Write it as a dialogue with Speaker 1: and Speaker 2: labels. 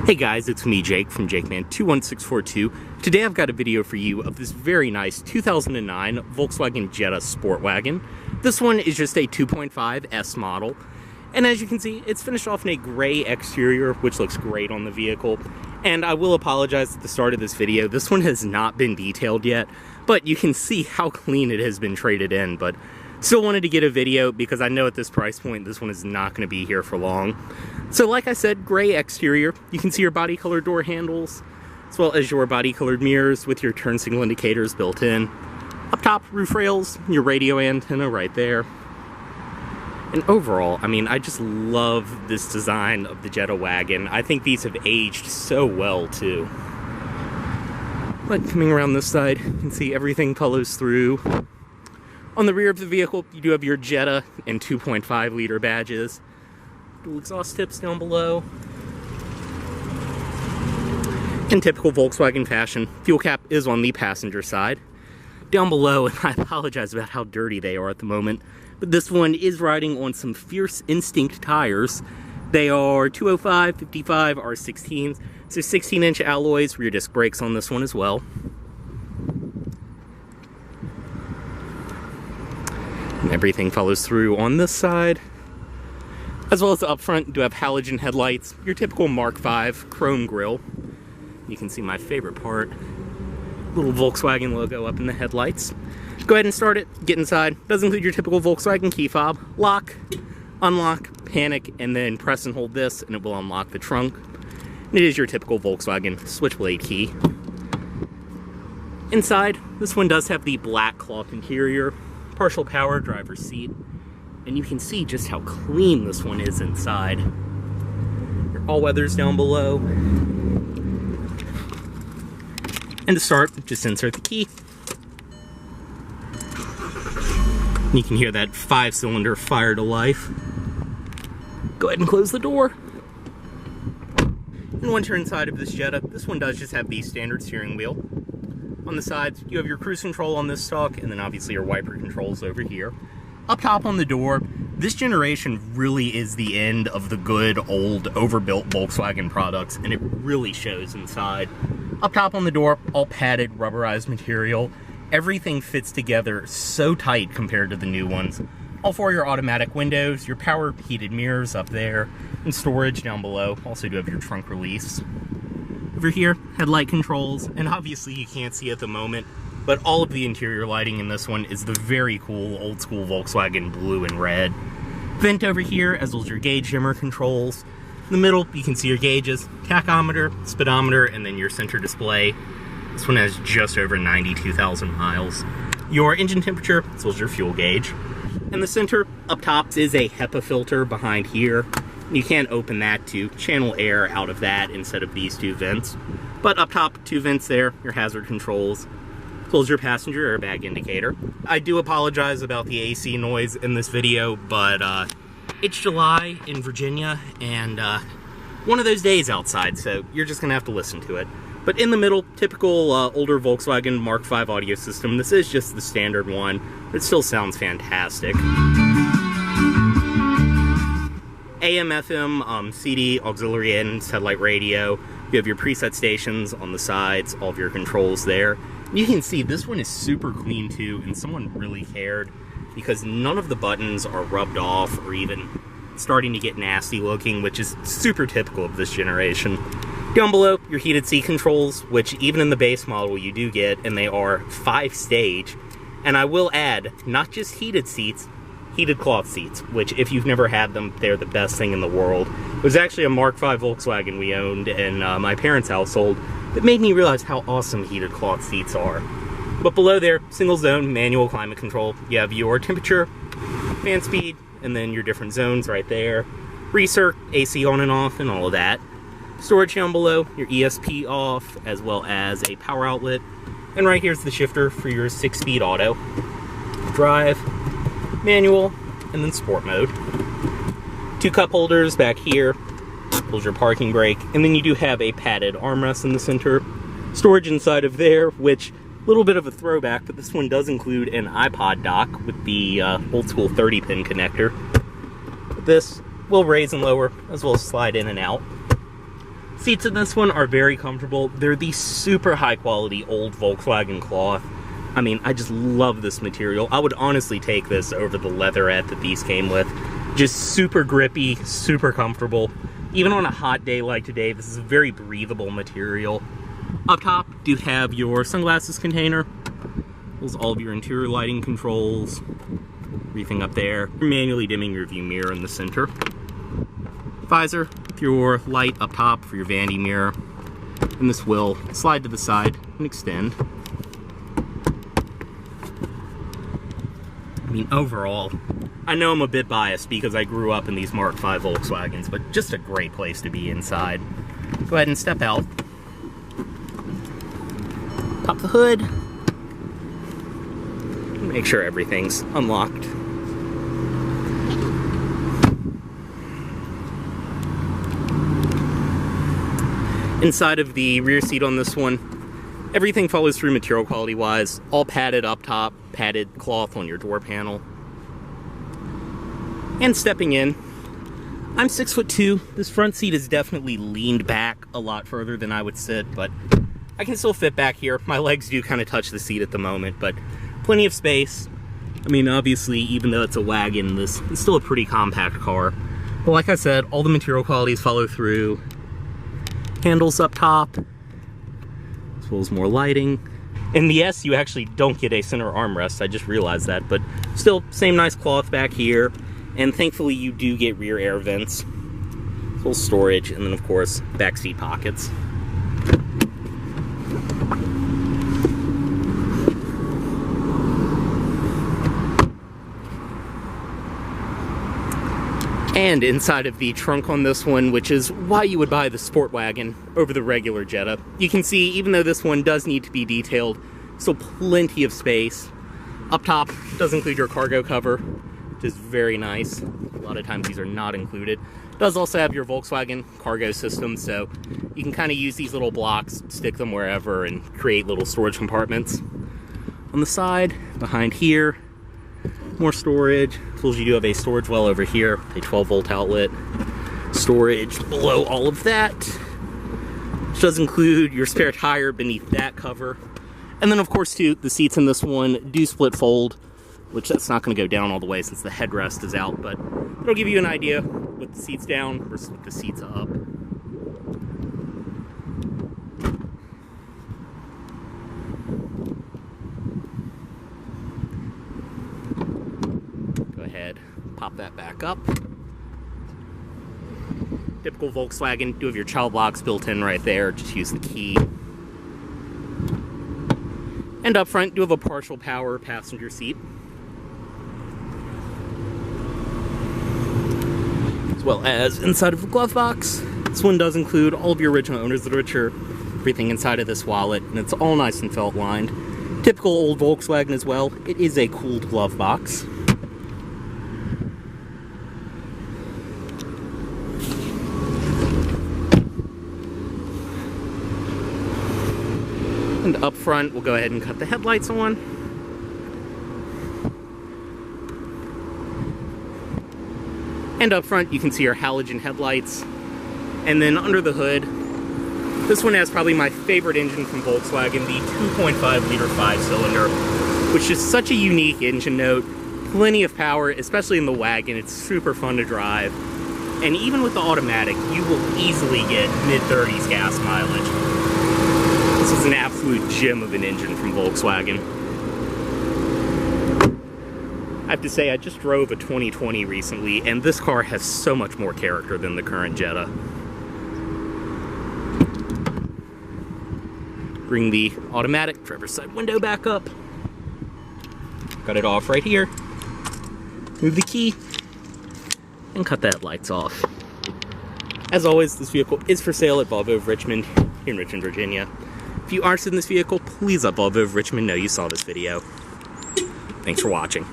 Speaker 1: Hey guys, it's me, Jake, from JakeMan21642. Today I've got a video for you of this very nice 2009 Volkswagen Jetta Sportwagen. This one is just a 2.5 S model, and as you can see, it's finished off in a gray exterior, which looks great on the vehicle. And I will apologize at the start of this video, this one has not been detailed yet, but you can see how clean it has been traded in, but still wanted to get a video because I know at this price point this one is not going to be here for long. So like I said, gray exterior. You can see your body color door handles as well as your body colored mirrors with your turn signal indicators built in. Up top, roof rails, your radio antenna right there. And overall, I mean, I just love this design of the Jetta wagon. I think these have aged so well too. But coming around this side, you can see everything follows through. On the rear of the vehicle, you do have your Jetta and 2.5 liter badges. Dual exhaust tips down below. In typical Volkswagen fashion, fuel cap is on the passenger side. Down below, and I apologize about how dirty they are at the moment, but this one is riding on some Fierce Instinct tires. They are 205, 55, R16s, so 16-inch alloys, rear disc brakes on this one as well. And everything follows through on this side. As well as up front, you do have halogen headlights, your typical Mark V chrome grille. You can see my favorite part, little Volkswagen logo up in the headlights. Go ahead and start it, get inside. Does include your typical Volkswagen key fob, lock, unlock, panic, and then press and hold this and it will unlock the trunk. And it is your typical Volkswagen switchblade key. Inside, this one does have the black cloth interior, partial power driver's seat, and you can see just how clean this one is inside. Your all-weathers down below. And to start, just insert the key. And you can hear that 5-cylinder fire to life. Go ahead and close the door. And once you're inside of this Jetta, this one does just have the standard steering wheel. On the sides, you have your cruise control on this stalk, and then obviously your wiper controls over here. Up top on the door, this generation really is the end of the good old overbuilt Volkswagen products, and it really shows inside. Up top on the door, all padded rubberized material. Everything fits together so tight compared to the new ones. All four of your automatic windows, your power heated mirrors up there, and storage down below. Also do have your trunk release. Over here, headlight controls, and obviously you can't see at the moment, but all of the interior lighting in this one is the very cool old school Volkswagen blue and red. Vent over here, as well as your gauge dimmer controls. In the middle, you can see your gauges, tachometer, speedometer, and then your center display. This one has just over 92,000 miles. Your engine temperature, as well as your fuel gauge. In the center, up top, is a HEPA filter behind here. You can open that to channel air out of that instead of these two vents. But up top, two vents there, your hazard controls, as well as your passenger airbag indicator. I do apologize about the AC noise in this video, but it's July in Virginia, and one of those days outside, so you're just gonna have to listen to it. But in the middle, typical older Volkswagen Mark V audio system. This is just the standard one, but it still sounds fantastic. AM, FM, CD, auxiliary in, satellite radio. You have your preset stations on the sides, all of your controls there. You can see this one is super clean too, and someone really cared because none of the buttons are rubbed off or even starting to get nasty looking, which is super typical of this generation. Down below, your heated seat controls, which even in the base model you do get, and they are 5-stage. And I will add, not just heated seats, heated cloth seats, which if you've never had them, they're the best thing in the world. It was actually a Mark V Volkswagen we owned in my parents' household that made me realize how awesome heated cloth seats are. But below there, single zone manual climate control. You have your temperature, fan speed, and then your different zones right there. Recirc, AC on and off, and all of that. Storage down below, your ESP off, as well as a power outlet. And right here's the shifter for your 6-speed auto. Drive, manual, and then sport mode. 2 cup holders back here, pulls your parking brake, and then you do have a padded armrest in the center. Storage inside of there, which, a little bit of a throwback, but this one does include an iPod dock with the old school 30-pin connector. This will raise and lower, as well as slide in and out. Seats in this one are very comfortable. They're the super high quality old Volkswagen cloth. I mean, I just love this material. I would honestly take this over the leatherette that these came with. Just super grippy, super comfortable. Even on a hot day like today, this is a very breathable material. Up top, do have your sunglasses container. There's all of your interior lighting controls. Everything up there. You're manually dimming your view mirror in the center. Visor with your light up top for your vanity mirror. And this will slide to the side and extend. I mean, overall, I know I'm a bit biased because I grew up in these Mark V Volkswagens, but just a great place to be inside. Go ahead and step out. Pop the hood. Make sure everything's unlocked. Inside of the rear seat on this one, everything follows through material quality wise, all padded up top, padded cloth on your door panel. And stepping in, I'm 6'2". This front seat is definitely leaned back a lot further than I would sit, but I can still fit back here. My legs do kind of touch the seat at the moment, but plenty of space. I mean, obviously, even though it's a wagon, this is still a pretty compact car. But like I said, all the material qualities follow through. Handles up top, as well as more lighting. In the S, you actually don't get a center armrest. I just realized that, but still, same nice cloth back here. And thankfully, you do get rear air vents, full storage, and then of course, back seat pockets. And inside of the trunk on this one, which is why you would buy the Sportwagen over the regular Jetta, you can see, even though this one does need to be detailed, still plenty of space. Up top does include your cargo cover, which is very nice. A lot of times these are not included. It does also have your Volkswagen cargo system, so you can kind of use these little blocks, stick them wherever, and create little storage compartments. On the side, behind here, more storage. You do have a storage well over here, a 12-volt outlet. Storage below all of that, which does include your spare tire beneath that cover. And then of course too, the seats in this one do split fold, which that's not going to go down all the way since the headrest is out, but it'll give you an idea with the seats down versus with the seats up. Pop that back up. Typical Volkswagen, do have your child locks built in right there, just use the key. And up front, do have a partial power passenger seat. As well as inside of the glove box. This one does include all of your original owner's literature, everything inside of this wallet, and it's all nice and felt lined. Typical old Volkswagen as well, it is a cooled glove box. And up front, we'll go ahead and cut the headlights on. And up front, you can see our halogen headlights. And then under the hood, this one has probably my favorite engine from Volkswagen, the 2.5 liter 5-cylinder, which is such a unique engine note. Plenty of power, especially in the wagon. It's super fun to drive. And even with the automatic, you will easily get mid-30s gas mileage. This is an absolute gem of an engine from Volkswagen. I have to say, I just drove a 2020 recently, and this car has so much more character than the current Jetta. Bring the automatic driver's side window back up. Cut it off right here. Move the key, and cut the headlights off. As always, this vehicle is for sale at Volvo of Richmond, here in Richmond, Virginia. If you are interested in this vehicle, please let Volvo of Richmond know you saw this video. Thanks for watching.